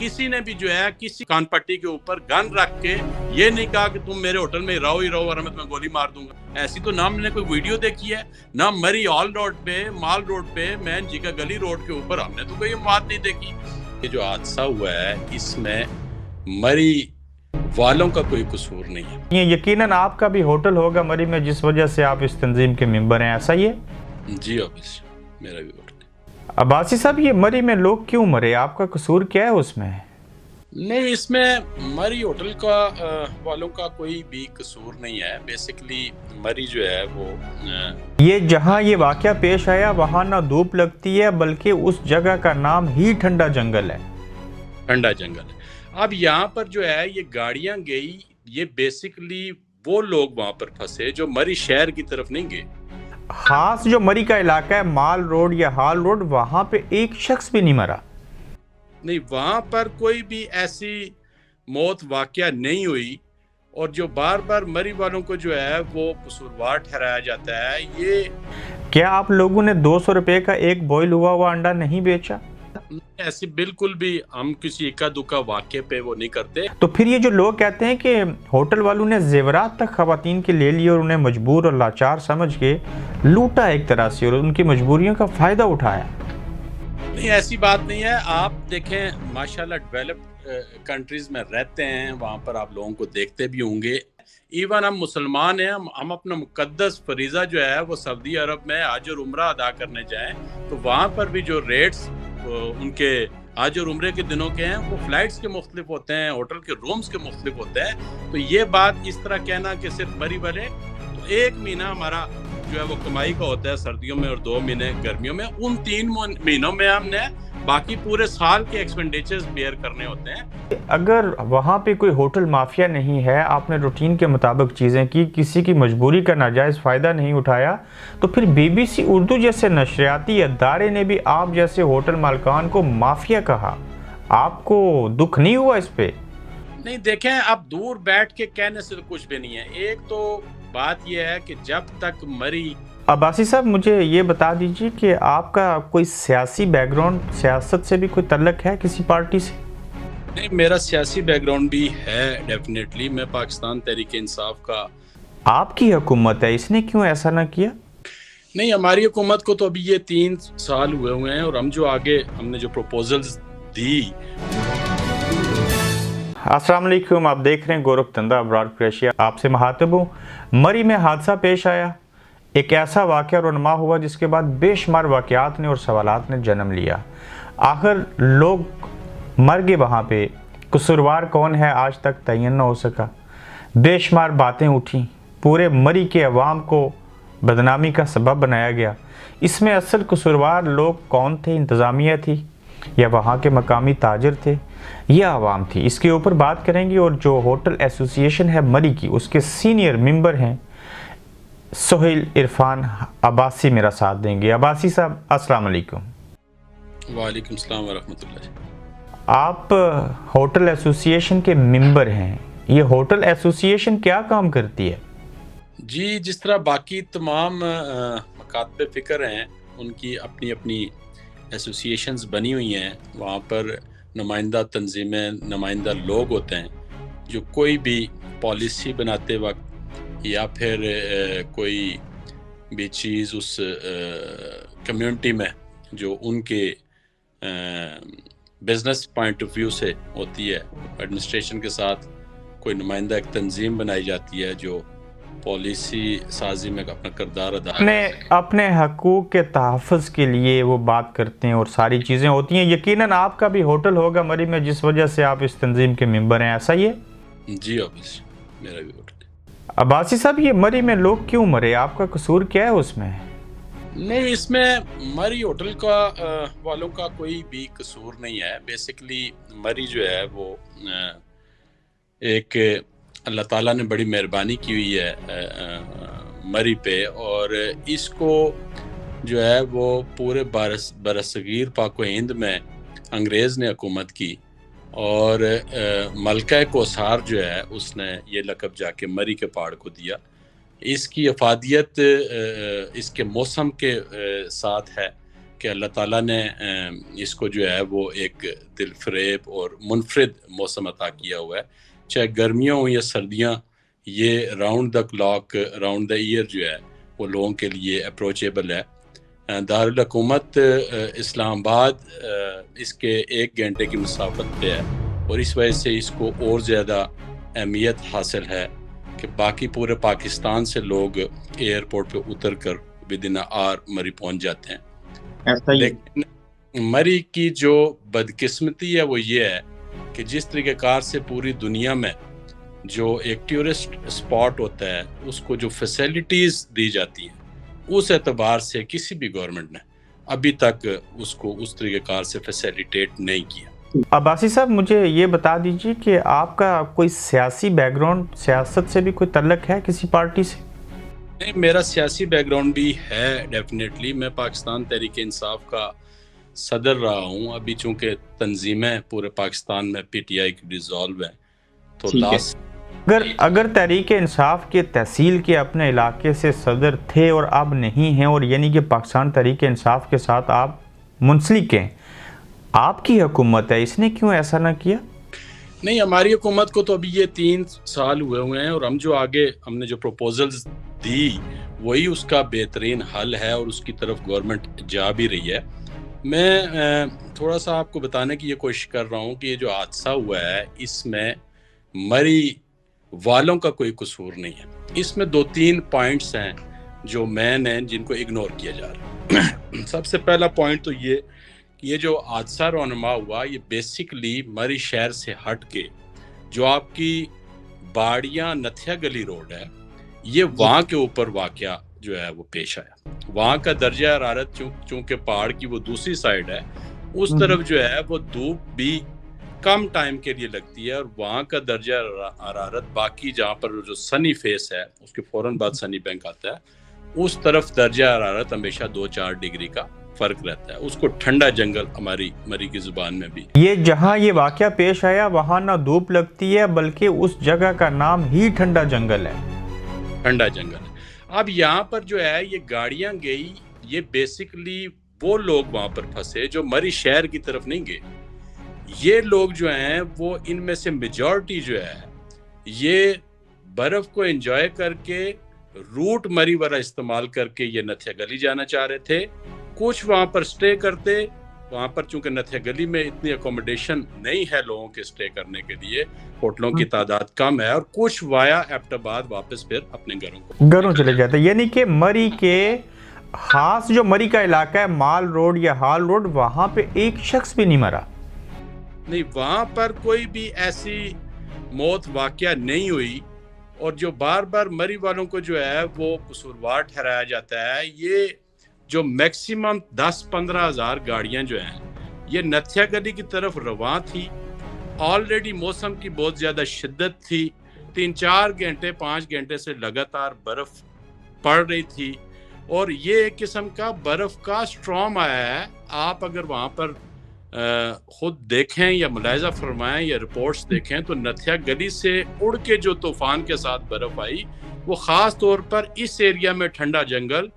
کسی نے بھی جو ہے کسی کان پٹی کے اوپر گن رکھ کے یہ نہیں کہا کہ تم میرے ہوٹل میں رہو ہی رہو اور میں تمہیں گولی مار دوں گا. ایسی تو نہ ہم نے کوئی ویڈیو دیکھی ہے، نہ مری ہال روڈ پہ، مال روڈ پہ، مین جی کا گلی روڈ کے اوپر ہم نے تو کوئی بات نہیں دیکھی. یہ جو حادثہ ہوا ہے اس میں مری والوں کا کوئی قصور نہیں ہے. یہ یقیناً آپ کا بھی ہوٹل ہوگا مری میں، جس وجہ سے آپ اس تنظیم کے ممبر ہیں، ایسا ہی ہے؟ جی آفس میرا بھی ہوٹل ہے. عباسی صاحب، یہ مری میں لوگ کیوں مرے؟ آپ کا قصور کیا ہے اس میں؟ نہیں، اس میں مری ہوٹل کا والوں کا کوئی بھی قصور نہیں ہے. بیسیکلی مری جو ہے وہ یہ جہاں یہ واقعہ پیش آیا وہاں نہ دھوپ لگتی ہے بلکہ اس جگہ کا نام ہی ٹھنڈا جنگل ہے. ٹھنڈا جنگل ہے. اب یہاں پر جو ہے یہ گاڑیاں گئی، یہ بیسیکلی وہ لوگ وہاں پر پھنسے جو مری شہر کی طرف نہیں گئے. خاص جو مری کا علاقہ ہے مال روڈ یا ہال روڈ، وہاں پہ ایک شخص بھی نہیں مرا. نہیں، وہاں پر کوئی بھی ایسی موت واقعہ نہیں ہوئی. اور جو بار بار مری والوں کو جو ہے وہ قصوروار ٹھہرایا جاتا ہے. یہ کیا آپ لوگوں نے 200 روپے کا ایک بوائل ہوا انڈا نہیں بیچا؟ ایسی بالکل بھی ہم کسی اکا دکا واقعے پہ وہ نہیں کرتے. تو پھر یہ جو لوگ کہتے ہیں کہ ہوٹل والوں نے زیورات تک خواتین کے لے لیے اور انہیں مجبور اور لاچار سمجھ کے لوٹا ایک طرح سے اور ان کی مجبوریوں کا فائدہ اٹھایا. نہیں، ایسی بات نہیں ہے. آپ دیکھیں ماشاءاللہ ڈیولپڈ کنٹریز میں رہتے ہیں، وہاں پر آپ لوگوں کو دیکھتے بھی ہوں گے. ایون ہم مسلمان ہیں، ہم اپنا مقدس فریضہ جو ہے وہ سعودی عرب میں حج اور عمرہ ادا کرنے جائیں تو وہاں پر بھی جو ریٹس ان کے حج اور عمرے کے دنوں کے ہیں وہ فلائٹس کے مختلف ہوتے ہیں، ہوٹل کے رومز کے مختلف ہوتے ہیں. تو یہ بات اس طرح کہنا کہ صرف مری والے، تو 1 مہینہ ہمارا جو ہے وہ کمائی کا ہوتا ہے سردیوں میں اور 2 مہینے گرمیوں میں. ان 3 مہینوں میں ہم نے باقی پورے سال کے ایکسپینڈیچرز بیئر کرنے ہوتے ہیں. اگر وہاں پہ کوئی ہوٹل مافیا نہیں ہے، آپ نے روٹین کے مطابق چیزیں کی، کسی کی مجبوری کا ناجائز فائدہ نہیں اٹھایا، تو پھر بی بی سی اردو جیسے نشریاتی ادارے نے بھی آپ جیسے ہوٹل مالکان کو مافیا کہا. آپ کو دکھ نہیں ہوا اس پہ؟ نہیں، دیکھیں اب دور بیٹھ کے کہنے سے تو کچھ بھی نہیں ہے. ایک تو بات یہ ہے کہ جب تک مری. عباسی صاحب، مجھے یہ بتا دیجئے کہ آپ کا کوئی سیاسی بیک گراؤنڈ، سیاست سے بھی کوئی تعلق ہے کسی پارٹی سے؟ نہیں، میرا سیاسی بیک گراؤنڈ بھی ہے ڈیفینیٹلی. میں پاکستان تحریک انصاف کا. آپ کی حکومت ہے، اس نے کیوں ایسا نہ کیا؟ نہیں، ہماری حکومت کو تو ابھی یہ 3 سال ہوئے ہیں اور ہم جو آگے ہم نے جو پروپوزلز دی. السلام علیکم، آپ دیکھ رہے ہیں گورکھ دندہ ابرار قریشی. آپ سے مخاطب ہوں. مری میں حادثہ پیش آیا، ایک ایسا واقعہ رونما ہوا جس کے بعد بے شمار واقعات نے اور سوالات نے جنم لیا. آخر لوگ مر گئے وہاں پہ، قصوروار کون ہے آج تک تعین نہ ہو سکا. بے شمار باتیں اٹھیں، پورے مری کے عوام کو بدنامی کا سبب بنایا گیا. اس میں اصل قصوروار لوگ کون تھے؟ انتظامیہ تھی یا وہاں کے مقامی تاجر تھے یا عوام تھی؟ اس کے اوپر بات کریں گے. اور جو ہوٹل ایسوسی ایشن ہے مری کی، اس کے سینئر ممبر ہیں سہیل عرفان عباسی، میرا ساتھ دیں گے. عباسی صاحب السلام علیکم. وعلیکم السلام ورحمۃ اللہ. آپ ہوٹل ایسوسی ایشن کے ممبر ہیں، یہ ہوٹل ایسوسی ایشن کیا کام کرتی ہے؟ جی، جس طرح باقی تمام مکاتب فکر ہیں ان کی اپنی اپنی ایسوسی ایشنز بنی ہوئی ہیں. وہاں پر نمائندہ تنظیمیں، نمائندہ لوگ ہوتے ہیں جو کوئی بھی پالیسی بناتے وقت یا پھر کوئی بھی چیز اس کمیونٹی میں جو ان کے بزنس پوائنٹ آف ویو سے ہوتی ہے، ایڈمنسٹریشن کے ساتھ کوئی نمائندہ ایک تنظیم بنائی جاتی ہے جو پالیسی سازی میں اپنا کردار ادا اپنے حقوق کے تحفظ کے لیے وہ بات کرتے ہیں اور ساری چیزیں ہوتی ہیں. یقیناً آپ کا بھی ہوٹل ہوگا مری میں، جس وجہ سے آپ اس تنظیم کے ممبر ہیں، ایسا ہی ہے؟ جی آفس میرا بھی ہوٹل. عباسی صاحب، یہ مری میں لوگ کیوں مرے؟ آپ کا قصور کیا ہے اس میں؟ نہیں، اس میں مری ہوٹل کا والوں کا کوئی بھی قصور نہیں ہے. بیسیکلی مری جو ہے وہ ایک اللہ تعالیٰ نے بڑی مہربانی کی ہوئی ہے مری پہ، اور اس کو جو ہے وہ پورے برصغیر پاک و ہند میں انگریز نے حکومت کی اور ملکہ کوثار جو ہے اس نے یہ لقب جا کے مری کے پہاڑ کو دیا. اس کی افادیت اس کے موسم کے ساتھ ہے کہ اللہ تعالیٰ نے اس کو جو ہے وہ ایک دل فریب اور منفرد موسم عطا کیا ہوا ہے. چاہے گرمیاں ہوں یا سردیاں، یہ round the clock round the year جو ہے وہ لوگوں کے لیے اپروچیبل ہے. دارالحکومت اسلام آباد اس کے 1 گھنٹے کی مسافت پہ ہے، اور اس وجہ سے اس کو اور زیادہ اہمیت حاصل ہے کہ باقی پورے پاکستان سے لوگ ایئرپورٹ پہ اتر کر ودن آر مری پہنچ جاتے ہیں. ایسا ہی لیکن مری کی جو بدقسمتی ہے وہ یہ ہے کہ جس طریقہ کار سے پوری دنیا میں جو ایک ٹورسٹ اسپاٹ ہوتا ہے اس کو جو فیسلٹیز دی جاتی ہیں، اس اعتبار سے کسی بھی گورنمنٹ نے ابھی تک اس کو اس طریقہ کار سے فیسیلیٹیٹ نہیں کیا. عباسی صاحب، مجھے یہ بتا دیجیے کہ آپ کا کوئی سیاسی بیک گراؤنڈ، سیاست سے بھی کوئی تعلق ہے کسی پارٹی سے؟ نہیں، میرا سیاسی بیک گراؤنڈ بھی ہے ڈیفینیٹلی. میں پاکستان تحریک انصاف کا صدر رہا ہوں. ابھی چونکہ تنظیمیں پورے پاکستان میں پی ٹی آئی کی ڈیزالو ہیں، تو ٹھیک ہے. لاسٹ اگر تحریک انصاف کے تحصیل کے اپنے علاقے سے صدر تھے اور اب نہیں ہیں، اور یعنی کہ پاکستان تحریک انصاف کے ساتھ آپ منسلک ہیں، آپ کی حکومت ہے، اس نے کیوں ایسا نہ کیا؟ نہیں، ہماری حکومت کو تو ابھی یہ 3 سال ہوئے ہیں، اور ہم جو آگے ہم نے جو پروپوزلز دی وہی اس کا بہترین حل ہے، اور اس کی طرف گورنمنٹ جا بھی رہی ہے. میں تھوڑا سا آپ کو بتانے کی یہ کوشش کر رہا ہوں کہ یہ جو حادثہ ہوا ہے اس میں مری والوں کا کوئی قصور نہیں ہے. اس میں 2-3 پوائنٹس ہیں جو مین ہیں جن کو اگنور کیا جا رہا ہے. سب سے پہلا پوائنٹ تو یہ جو حادثہ رونما ہوا، یہ بیسیکلی مری شہر سے ہٹ کے جو آپ کی باڑیاں نتھیا گلی روڈ ہے، یہ وہاں کے اوپر واقعہ جو ہے وہ پیش آیا. وہاں کا درجہ حرارت چونکہ پہاڑ کی وہ دوسری سائڈ ہے، اس طرف جو ہے وہ دھوپ بھی کم ٹائم کے لیے لگتی ہے، اور وہاں کا درجہ حرارت باقی جہاں پر جو سنی فیس ہے اس کے فوراً بعد سنی بینک آتا ہے، اس طرف درجہ حرارت ہمیشہ 2-4 ڈگری کا فرق رہتا ہے. اس کو ٹھنڈا جنگل ہماری مری کی زبان میں بھی. یہ جہاں یہ واقعہ پیش آیا وہاں نہ دھوپ لگتی ہے، بلکہ اس جگہ کا نام ہی ٹھنڈا جنگل ہے. ٹھنڈا جنگل ہے. اب یہاں پر جو ہے یہ گاڑیاں گئی، یہ بیسیکلی وہ لوگ وہاں پر پھنسے جو مری شہر کی طرف نہیں گئے. یہ لوگ جو ہیں وہ ان میں سے میجورٹی جو ہے یہ برف کو انجوائے کر کے روٹ مری والا استعمال کر کے یہ نتھیا گلی جانا چاہ رہے تھے. کچھ وہاں پر سٹے کرتے، وہاں پر چونکہ نتھیا گلی میں اتنی اکوموڈیشن نہیں ہے لوگوں کے سٹے کرنے کے لیے، ہوٹلوں کی تعداد کم ہے، اور کچھ وایا ایبٹ آباد واپس پھر اپنے گھروں چلے جاتے. یعنی کہ مری کے خاص جو مری کا علاقہ ہے، مال روڈ یا ہال روڈ، وہاں پہ ایک شخص بھی نہیں مرا. نہیں، وہاں پر کوئی بھی ایسی موت واقعہ نہیں ہوئی. اور جو بار بار مری والوں کو جو ہے وہ قصوروار ٹھہرایا جاتا ہے، یہ جو میکسیمم 10-15 ہزار گاڑیاں جو ہیں یہ نتھیا گلی کی طرف رواں تھی. آلریڈی موسم کی بہت زیادہ شدت تھی، 3-4 گھنٹے 5 گھنٹے سے لگاتار برف پڑ رہی تھی، اور یہ ایک قسم کا برف کا سٹرام آیا ہے. آپ اگر وہاں پر خود دیکھیں یا ملاحظہ فرمائیں یا رپورٹس دیکھیں تو نتھیا گلی سے اڑ کے جو طوفان کے ساتھ برف آئی وہ خاص طور پر اس ایریا میں ٹھنڈا جنگل،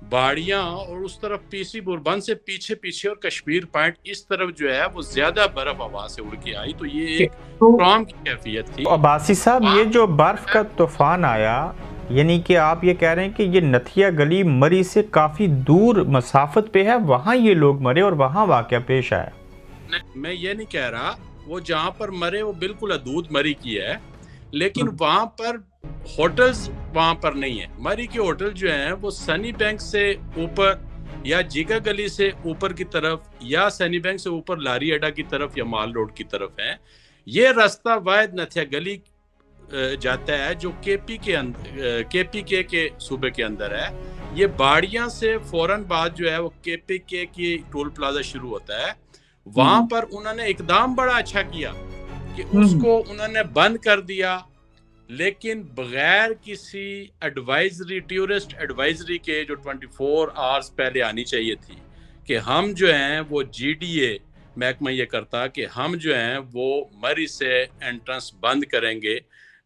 باڑیاں، اور اس طرف پی سی بوربند سے پیچھے اور کشمیر پوائنٹ اس طرف جو ہے وہ زیادہ برف ہوا سے اڑ کے آئی. تو یہ ایک سٹرام کی کیفیت تھی. عباسی صاحب، یہ جو برف کا طوفان آیا، یعنی کہ آپ یہ کہہ رہے ہیں کہ یہ نتھیا گلی مری سے کافی دور مسافت پہ ہے، وہاں یہ لوگ مرے اور وہاں واقعہ پیش آیا. میں یہ نہیں کہہ رہا، وہ جہاں پر مرے وہ بالکل حدود مری کی ہے، لیکن وہاں پر ہوٹلز وہاں پر نہیں ہیں. مری کے ہوٹل جو ہیں وہ سنی بینک سے اوپر یا جیگا گلی سے اوپر کی طرف، یا سنی بینک سے اوپر لاری اڈا کی طرف یا مال روڈ کی طرف ہیں. یہ راستہ واحد نتھیا گلی جاتا ہے جو کے پی کے صوبے کے اندر ہے. یہ باڑیاں سے فوراً بعد جو ہے وہ کے پی کے کی ٹول پلازا شروع ہوتا ہے. وہاں پر انہوں نے اقدام بڑا اچھا کیا کہ اس کو انہوں نے بند کر دیا، لیکن بغیر کسی ایڈوائزری، ٹورسٹ ایڈوائزری کے جو 24 آورز پہلے آنی چاہیے تھی کہ ہم جو ہیں وہ جی ڈی اے محکمہ یہ کرتا کہ ہم جو ہیں وہ مری سے انٹرنس بند کریں گے.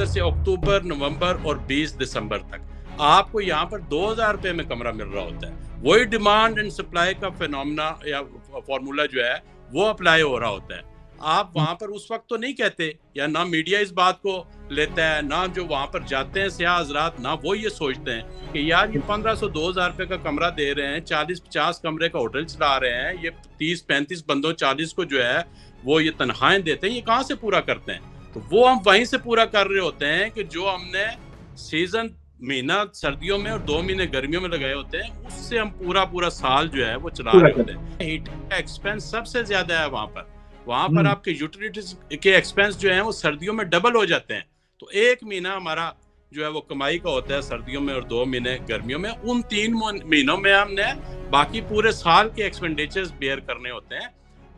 ادھر سے اکتوبر، نومبر اور 20 دسمبر تک آپ کو یہاں پر 2000 روپے میں کمرہ مل رہا ہوتا ہے. وہی ڈیمانڈ اینڈ سپلائی کا فینومنا یا فارمولا جو ہے وہ اپلائی ہو رہا ہوتا ہے. آپ وہاں پر اس وقت تو نہیں کہتے، یا نہ میڈیا اس بات کو لیتا ہے، نہ جو وہاں پر جاتے ہیں سیاح حضرات، نہ وہ یہ سوچتے ہیں کہ یار یہ 1500 2000 روپے کا کمرہ دے رہے ہیں، 40-50 کمرے کا ہوٹل چلا رہے ہیں، یہ 30-35 بندوں 40 کو جو ہے وہ یہ تنخواہیں دیتے ہیں، یہ کہاں سے پورا کرتے ہیں؟ تو وہ ہم وہیں سے پورا کر رہے ہوتے ہیں کہ جو ہم نے سیزن مہینہ سردیوں میں اور 2 مہینے گرمیوں میں لگائے ہوتے ہیں، اس سے ہم پورا سال جو ہے وہ چلا رہے ہوتے ہیں. ہیٹنگ کا ایکسپینس سب سے زیادہ ہے وہاں پر آپ کے یوٹیلیٹیز کے ایکسپینس جو ہیں وہ سردیوں میں ڈبل ہو جاتے ہیں. تو 1 مہینہ ہمارا جو ہے وہ کمائی کا ہوتا ہے سردیوں میں اور 2 مہینے گرمیوں میں. ان 3 مہینوں میں ہم نے باقی پورے سال کے ایکسپینڈیچرز بیئر کرنے ہوتے ہیں.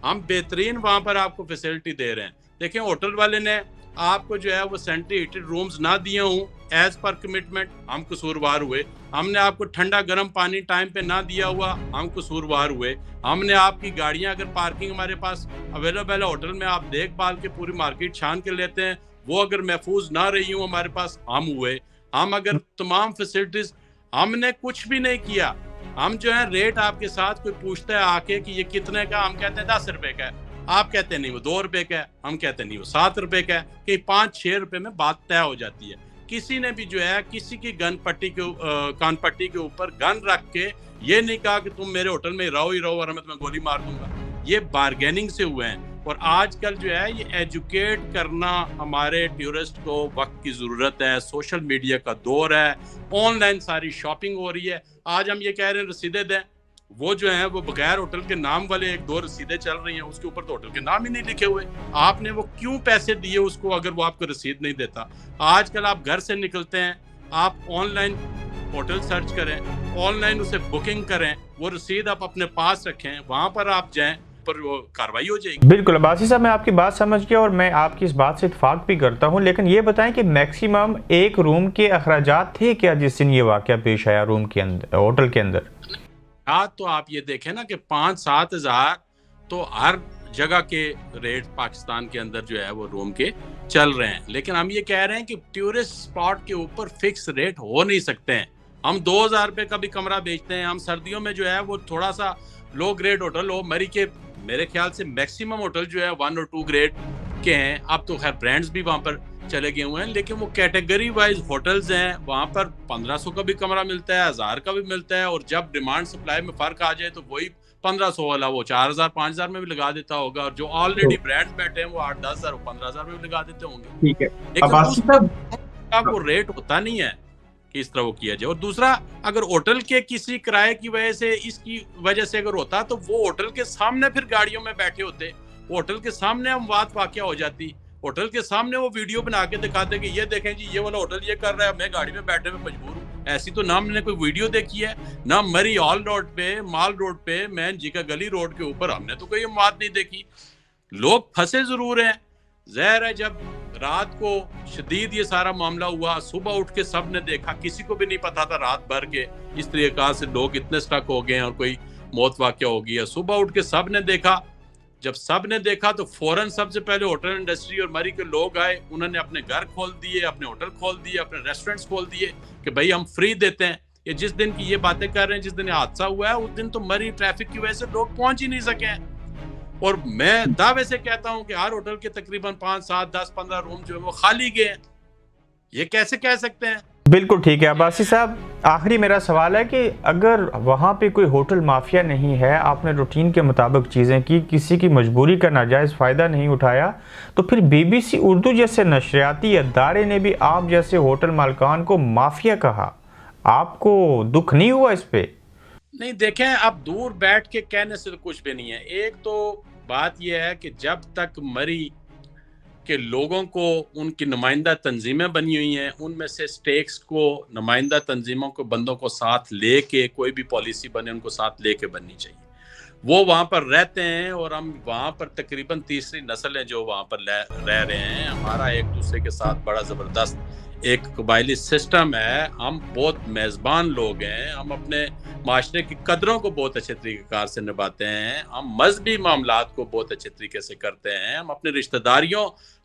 ہم بہترین وہاں پر آپ کو فیسلٹی دے رہے ہیں. دیکھیں ہوٹل والے نے آپ کو جو ہے وہ سینٹری ہیٹڈ رومز نہ دیے ہوں ایز پر کمٹمنٹ، ہم قصوروار ہوئے. ہم نے آپ کو ٹھنڈا گرم پانی ٹائم پہ نہ دیا ہوا، ہم قصوروار ہوئے. ہم نے آپ کی گاڑیاں اگر پارکنگ ہمارے پاس اویلیبل ہے ہوٹل میں، آپ دیکھ بھال کے پوری مارکیٹ چھان کے لیتے ہیں، وہ اگر محفوظ نہ رہی ہوں ہمارے پاس، ہم ہوئے. ہم اگر تمام فیسلٹیز، ہم نے کچھ بھی نہیں کیا. ہم جو ہے ریٹ آپ کے ساتھ کوئی پوچھتا ہے آ کے کہ یہ کتنے کا، ہم کہتے ہیں 10 روپے کا ہے، آپ کہتے ہیں نہیں وہ 2 روپے کا ہے، ہم کہتے ہیں نہیں وہ 7 روپے کا ہے، کہ 5-6 روپے میں بات طے ہو جاتی ہے. کسی نے بھی جو ہے کسی کی کان پٹی کے اوپر گن رکھ کے یہ نہیں کہا کہ تم میرے ہوٹل میں رہو ہی رہو اور میں تمہیں گولی مار دوں گا. یہ بارگیننگ سے ہوئے ہیں. اور آج کل جو ہے یہ ایجوکیٹ کرنا ہمارے ٹورسٹ کو وقت کی ضرورت ہے. سوشل میڈیا کا دور ہے، آن لائن ساری شاپنگ ہو رہی ہے. آج ہم یہ کہہ رہے ہیں رسیدیں دیں، وہ جو ہیں وہ بغیر ہوٹل کے نام والے 1-2 رسیدیں چل رہی ہیں، اس کے اوپر تو ہوٹل کے نام ہی نہیں لکھے ہوئے. آپ نے وہ کیوں پیسے دیے اس کو اگر وہ آپ کو رسید نہیں دیتا؟ آج کل آپ گھر سے نکلتے ہیں، آپ آن لائن ہوٹل سرچ کریں، آن لائن اسے بکنگ کریں، وہ رسید آپ اپنے پاس رکھیں، وہاں پر آپ جائیں، پر وہ کاروائی ہو جائے گی. بالکل عباسی صاحب، میں آپ کی بات سمجھ گیا اور میں آپ کی اس بات سے اتفاق بھی کرتا ہوں، لیکن یہ بتائیں کہ میکسیمم ایک روم کے اخراجات تھے کیا جس دن یہ واقعہ پیش آیا روم کے اندر، ہوٹل کے اندر؟ تو آپ یہ دیکھیں نا کہ 5-7 ہزار تو ہر جگہ کے ریٹ پاکستان کے اندر جو ہے وہ روم کے چل رہے ہیں. لیکن ہم یہ کہہ رہے ہیں کہ ٹورسٹ اسپاٹ کے اوپر فکس ریٹ ہو نہیں سکتے ہیں. ہم 2000 روپے کا بھی کمرہ بیچتے ہیں. ہم سردیوں میں جو ہے وہ تھوڑا سا لو گریڈ ہوٹل ہو، مری کے میرے خیال سے میکسیمم ہوٹل جو ہے 1 اور 2 گریڈ کے ہیں. اب تو خیر برانڈز بھی وہاں پر چلے گئے ہوئے ہیں، لیکن وہ کیٹیگری وائز ہوٹلز ہیں، وہاں پر 1500 کا بھی کمرہ ملتا ہے، 1000 کا بھی ملتا ہے. اور جب ڈیمانڈ سپلائی میں فرق آ جائے تو وہی 1500 والا وہ 4000 5000 میں بھی لگا دیتا ہوگا، اور جو آلریڈی برانڈ بیٹھے ہیں وہ 8-10 ہزار 15,000 میں بھی لگا دیتے ہوں گے. ٹھیک ہے، لیکن اس کا وہ ریٹ ہوتا نہیں ہے کہ اس طرح وہ کیا جائے. اور دوسرا، اگر ہوٹل کے کسی کرائے کی وجہ سے، اس کی وجہ سے اگر ہوتا تو وہ ہوٹل کے سامنے پھر گاڑیوں میں بیٹھے ہوتے، وہ ہوٹل کے سامنے ہم بات واقع ہو جاتی، ہوٹل کے سامنے وہ ویڈیو بنا کے دکھاتے کہ یہ دیکھیں جی یہ والا ہوٹل یہ کر رہا ہے، میں گاڑی میں بیٹھنے میں مجبور ہوں. ایسی تو نہ ہم نے کوئی ویڈیو دیکھی ہے، نہ مری ہال روڈ پہ، مال روڈ پہ، مین جی کا گلی روڈ کے اوپر ہم نے تو کوئی بات نہیں دیکھی. لوگ پھنسے ضرور ہیں. ظاہر ہے جب رات کو شدید یہ سارا معاملہ ہوا، صبح اٹھ کے سب نے دیکھا، کسی کو بھی نہیں پتا تھا رات بھر کے اس طریقہ سے لوگ اتنے سٹک ہو گئے ہیں اور کوئی موت واقع ہو گئی ہے. صبح اٹھ کے سب نے دیکھا. جب سب نے دیکھا تو فوراً سب سے پہلے ہوٹل انڈسٹری اور مری کے لوگ آئے، انہوں نے اپنے گھر کھول دیے، اپنے ہوٹل کھول دیے، اپنے ریسٹورنٹس کھول دیے کہ بھائی ہم فری دیتے ہیں. یہ جس دن کی یہ باتیں کر رہے ہیں، جس دن یہ حادثہ ہوا ہے، اس دن تو مری ٹریفک کی وجہ سے لوگ پہنچ ہی نہیں سکے ہیں. اور میں دعوے سے کہتا ہوں کہ ہر ہوٹل کے تقریباً 5 7 10 15 روم جو ہیں وہ خالی گئے ہیں. یہ کیسے کہہ سکتے ہیں؟ بالکل ٹھیک ہے عباسی صاحب، آخری میرا سوال ہے کہ اگر وہاں پہ کوئی ہوٹل مافیا نہیں ہے، آپ نے روٹین کے مطابق چیزیں کی، کسی کی مجبوری کا ناجائز فائدہ نہیں اٹھایا، تو پھر BBC اردو جیسے نشریاتی ادارے نے بھی آپ جیسے ہوٹل مالکان کو مافیا کہا. آپ کو دکھ نہیں ہوا اس پہ؟ نہیں، دیکھیں اب دور بیٹھ کے کہنے سے تو کچھ بھی نہیں ہے. ایک تو بات یہ ہے کہ جب تک مری کہ لوگوں کو ان کی نمائندہ تنظیمیں بنی ہوئی ہیں، ان میں سے سٹیکس کو نمائندہ تنظیموں کو بندوں کو ساتھ لے کے کوئی بھی پالیسی بنے ان کو ساتھ لے کے بننی چاہیے. وہ وہاں پر رہتے ہیں اور ہم وہاں پر تقریباً تیسری نسل ہیں جو وہاں پر رہ رہے ہیں. ہمارا ایک دوسرے کے ساتھ بڑا زبردست ایک قبائلی سسٹم ہے. ہم بہت میزبان لوگ ہیں. ہم اپنے معاشرے کی قدروں کو بہت اچھے طریقے کار سے نبھاتے ہیں. ہم مذہبی معاملات کو بہت اچھے طریقے سے کرتے ہیں. ہم اپنے رشتہ داریوں